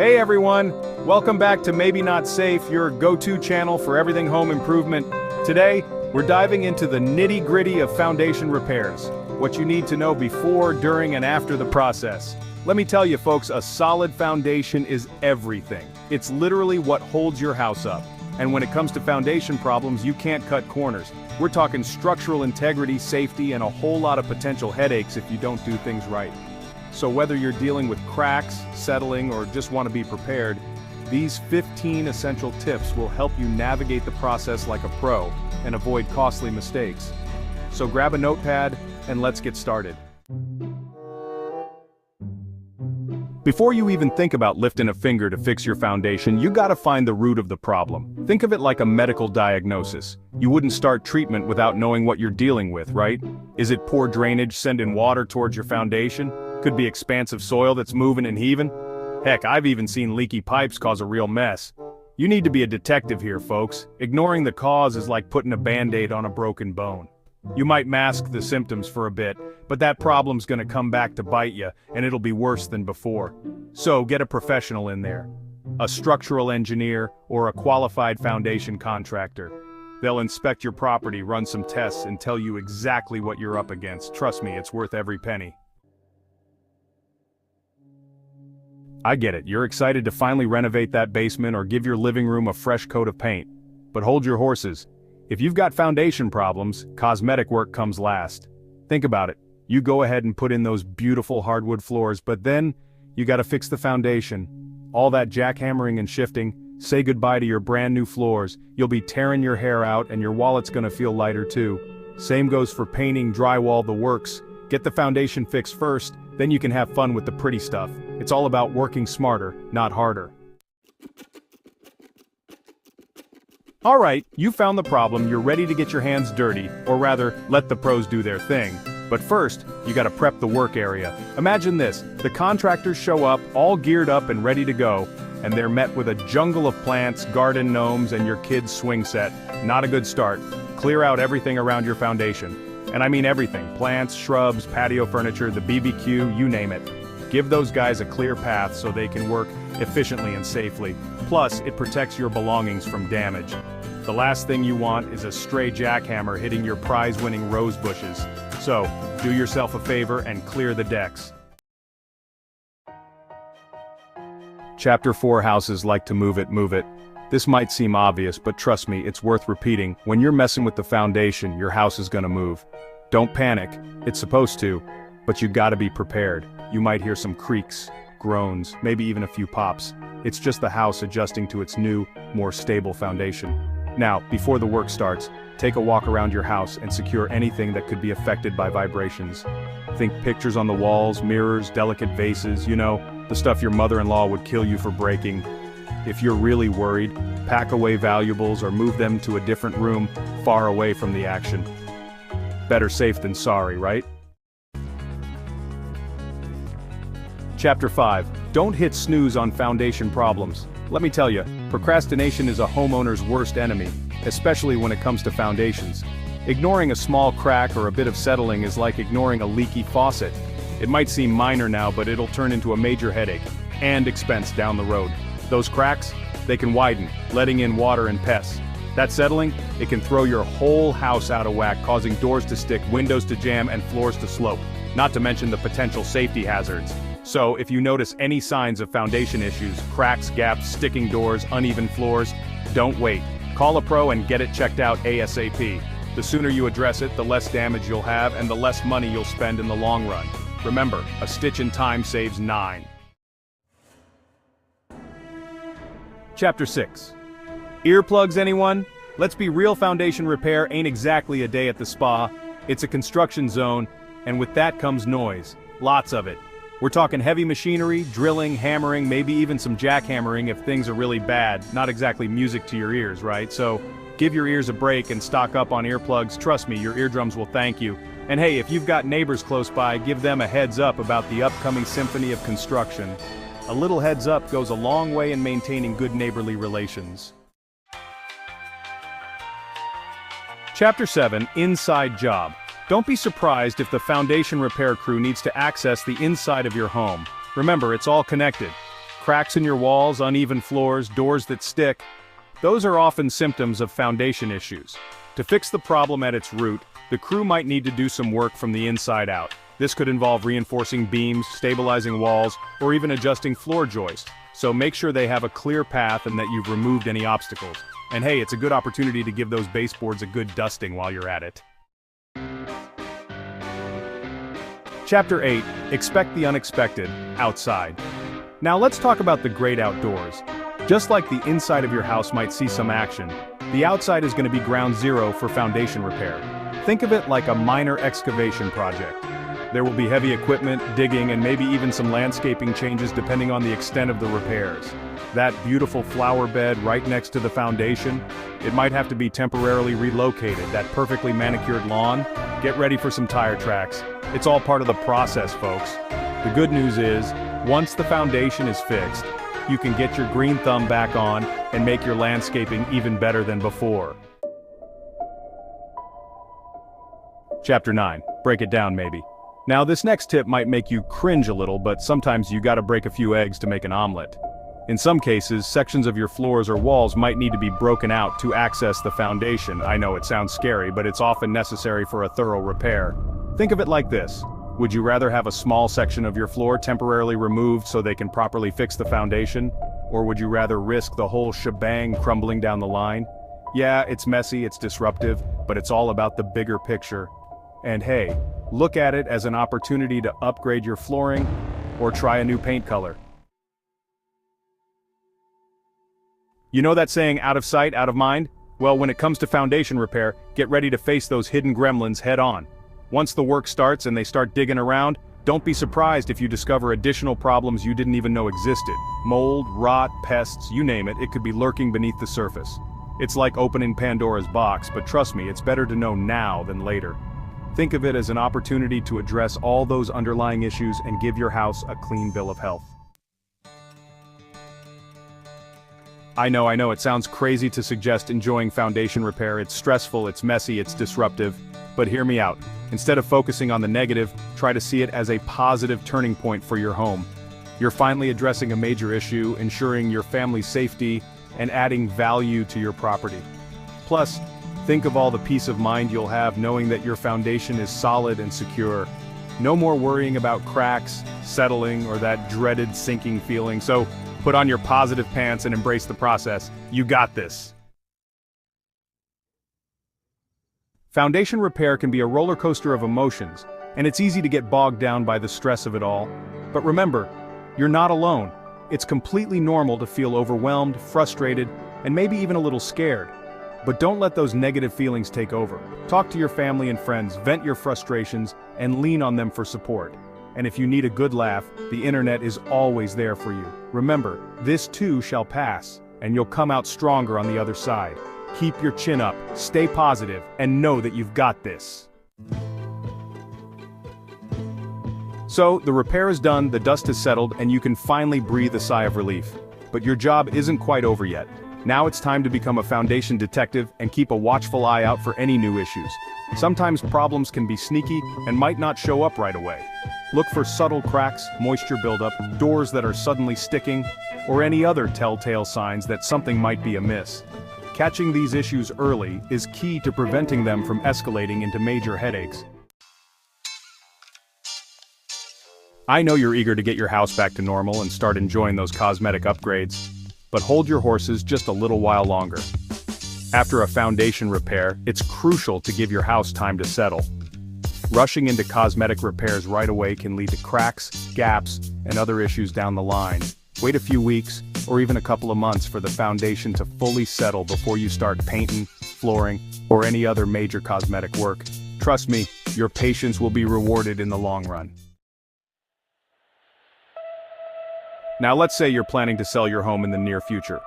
Hey everyone, welcome back to Maybe Not Safe, your go-to channel for everything home improvement. Today, we're diving into the nitty-gritty of foundation repairs, what you need to know before, during, and after the process. Let me tell you folks, a solid foundation is everything. It's literally what holds your house up. And when it comes to foundation problems, you can't cut corners. We're talking structural integrity, safety, and a whole lot of potential headaches if you don't do things right. So whether you're dealing with cracks, settling, or just want to be prepared, these 15 essential tips will help you navigate the process like a pro and avoid costly mistakes. So grab a notepad and let's get started. Before you even think about lifting a finger to fix your foundation, you gotta find the root of the problem. Think of it like a medical diagnosis. You wouldn't start treatment without knowing what you're dealing with, right? Is it poor drainage sending water towards your foundation? Could be expansive soil that's moving and heaving. Heck, I've even seen leaky pipes cause a real mess. You need to be a detective here, folks. Ignoring the cause is like putting a band-aid on a broken bone. You might mask the symptoms for a bit, but that problem's gonna come back to bite you, and it'll be worse than before. So get a professional in there. A structural engineer or a qualified foundation contractor. They'll inspect your property, run some tests, and tell you exactly what you're up against. Trust me, it's worth every penny. I get it, you're excited to finally renovate that basement or give your living room a fresh coat of paint. But hold your horses. If you've got foundation problems, cosmetic work comes last. Think about it. You go ahead and put in those beautiful hardwood floors, but then you gotta fix the foundation. All that jackhammering and shifting, say goodbye to your brand new floors. You'll be tearing your hair out and your wallet's gonna feel lighter too. Same goes for painting, drywall, the works. Get the foundation fixed first, then you can have fun with the pretty stuff. It's all about working smarter, not harder. Alright, you found the problem, you're ready to get your hands dirty, or rather, let the pros do their thing. But first, you gotta prep the work area. Imagine this, the contractors show up, all geared up and ready to go, and they're met with a jungle of plants, garden gnomes, and your kid's swing set. Not a good start. Clear out everything around your foundation. And I mean everything, plants, shrubs, patio furniture, the BBQ, you name it. Give those guys a clear path so they can work efficiently and safely. Plus, it protects your belongings from damage. The last thing you want is a stray jackhammer hitting your prize-winning rose bushes. So, do yourself a favor and clear the decks. Chapter 4 Houses like to move it, move it. This might seem obvious, but trust me, it's worth repeating. When you're messing with the foundation, your house is gonna move. Don't panic, it's supposed to, but you gotta be prepared. You might hear some creaks, groans, maybe even a few pops. It's just the house adjusting to its new, more stable foundation. Now, before the work starts, take a walk around your house and secure anything that could be affected by vibrations. Think pictures on the walls, mirrors, delicate vases, you know, the stuff your mother-in-law would kill you for breaking. If you're really worried, pack away valuables or move them to a different room, far away from the action. Better safe than sorry, right? Chapter 5. Don't hit snooze on foundation problems. Let me tell you, procrastination is a homeowner's worst enemy, especially when it comes to foundations. Ignoring a small crack or a bit of settling is like ignoring a leaky faucet. It might seem minor now, but it'll turn into a major headache and expense down the road. Those cracks, they can widen, letting in water and pests. That settling, it can throw your whole house out of whack, causing doors to stick, windows to jam, and floors to slope. Not to mention the potential safety hazards. So, if you notice any signs of foundation issues, cracks, gaps, sticking doors, uneven floors, don't wait. Call a pro and get it checked out ASAP. The sooner you address it, the less damage you'll have and the less money you'll spend in the long run. Remember, a stitch in time saves 9. Chapter 6. Earplugs, anyone? Let's be real, foundation repair ain't exactly a day at the spa. It's a construction zone, and with that comes noise. Lots of it. We're talking heavy machinery, drilling, hammering, maybe even some jackhammering if things are really bad. Not exactly music to your ears, right? So, give your ears a break and stock up on earplugs. Trust me, your eardrums will thank you. And hey, if you've got neighbors close by, give them a heads up about the upcoming symphony of construction. A little heads up goes a long way in maintaining good neighborly relations. Chapter 7, Inside Job. Don't be surprised if the foundation repair crew needs to access the inside of your home. Remember, it's all connected. Cracks in your walls, uneven floors, doors that stick. Those are often symptoms of foundation issues. To fix the problem at its root, the crew might need to do some work from the inside out. This could involve reinforcing beams, stabilizing walls, or even adjusting floor joists. So make sure they have a clear path and that you've removed any obstacles. And hey, it's a good opportunity to give those baseboards a good dusting while you're at it. Chapter 8, Expect the Unexpected, Outside. Now let's talk about the great outdoors. Just like the inside of your house might see some action, the outside is going to be ground zero for foundation repair. Think of it like a minor excavation project. There will be heavy equipment, digging, and maybe even some landscaping changes depending on the extent of the repairs. That beautiful flower bed right next to the foundation, it might have to be temporarily relocated. That perfectly manicured lawn, get ready for some tire tracks. It's all part of the process, folks. The good news is, once the foundation is fixed, you can get your green thumb back on and make your landscaping even better than before. Chapter 9, break it down maybe. Now this next tip might make you cringe a little, but sometimes you gotta break a few eggs to make an omelet. In some cases, sections of your floors or walls might need to be broken out to access the foundation. I know it sounds scary, but it's often necessary for a thorough repair. Think of it like this. Would you rather have a small section of your floor temporarily removed so they can properly fix the foundation? Or would you rather risk the whole shebang crumbling down the line? Yeah, it's messy, it's disruptive, but it's all about the bigger picture. And hey, look at it as an opportunity to upgrade your flooring or try a new paint color. You know that saying, out of sight, out of mind? Well, when it comes to foundation repair, get ready to face those hidden gremlins head on. Once the work starts and they start digging around, don't be surprised if you discover additional problems you didn't even know existed. Mold, rot, pests, you name it, it could be lurking beneath the surface. It's like opening Pandora's box, but trust me, it's better to know now than later. Think of it as an opportunity to address all those underlying issues and give your house a clean bill of health. I know, it sounds crazy to suggest enjoying foundation repair. It's stressful, it's messy, it's disruptive. But hear me out. Instead of focusing on the negative, try to see it as a positive turning point for your home. You're finally addressing a major issue, ensuring your family's safety, and adding value to your property. Plus, think of all the peace of mind you'll have knowing that your foundation is solid and secure. No more worrying about cracks, settling, or that dreaded sinking feeling. So, put on your positive pants and embrace the process. You got this. Foundation repair can be a roller coaster of emotions, and it's easy to get bogged down by the stress of it all. But remember, you're not alone. It's completely normal to feel overwhelmed, frustrated, and maybe even a little scared. But don't let those negative feelings take over. Talk to your family and friends, vent your frustrations, and lean on them for support. And if you need a good laugh, the internet is always there for you. Remember, this too shall pass, and you'll come out stronger on the other side. Keep your chin up, stay positive, and know that you've got this. So, the repair is done, the dust has settled, and you can finally breathe a sigh of relief. But your job isn't quite over yet. Now it's time to become a foundation detective and keep a watchful eye out for any new issues. Sometimes problems can be sneaky and might not show up right away. Look for subtle cracks, moisture buildup, doors that are suddenly sticking, or any other telltale signs that something might be amiss. Catching these issues early is key to preventing them from escalating into major headaches. I know you're eager to get your house back to normal and start enjoying those cosmetic upgrades, but hold your horses just a little while longer. After a foundation repair, it's crucial to give your house time to settle. Rushing into cosmetic repairs right away can lead to cracks, gaps, and other issues down the line. Wait a few weeks, or even a couple of months for the foundation to fully settle before you start painting, flooring, or any other major cosmetic work. Trust me, your patience will be rewarded in the long run. Now let's say you're planning to sell your home in the near future.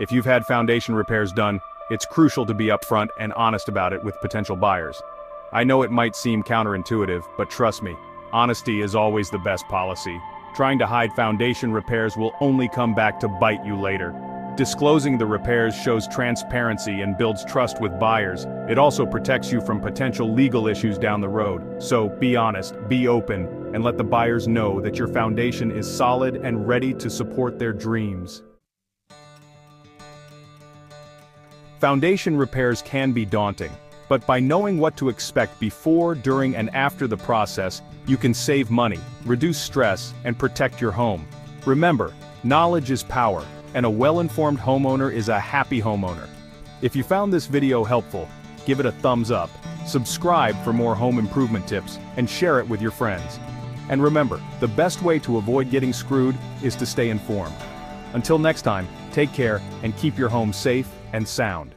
If you've had foundation repairs done, it's crucial to be upfront and honest about it with potential buyers. I know it might seem counterintuitive, but trust me, honesty is always the best policy. Trying to hide foundation repairs will only come back to bite you later. Disclosing the repairs shows transparency and builds trust with buyers. It also protects you from potential legal issues down the road. So be honest, be open, and let the buyers know that your foundation is solid and ready to support their dreams. Foundation repairs can be daunting, but by knowing what to expect before, during, and after the process, you can save money, reduce stress, and protect your home. Remember, knowledge is power, and a well-informed homeowner is a happy homeowner. If you found this video helpful, give it a thumbs up, subscribe for more home improvement tips, and share it with your friends. And remember, the best way to avoid getting screwed is to stay informed. Until next time, take care and keep your home safe and sound.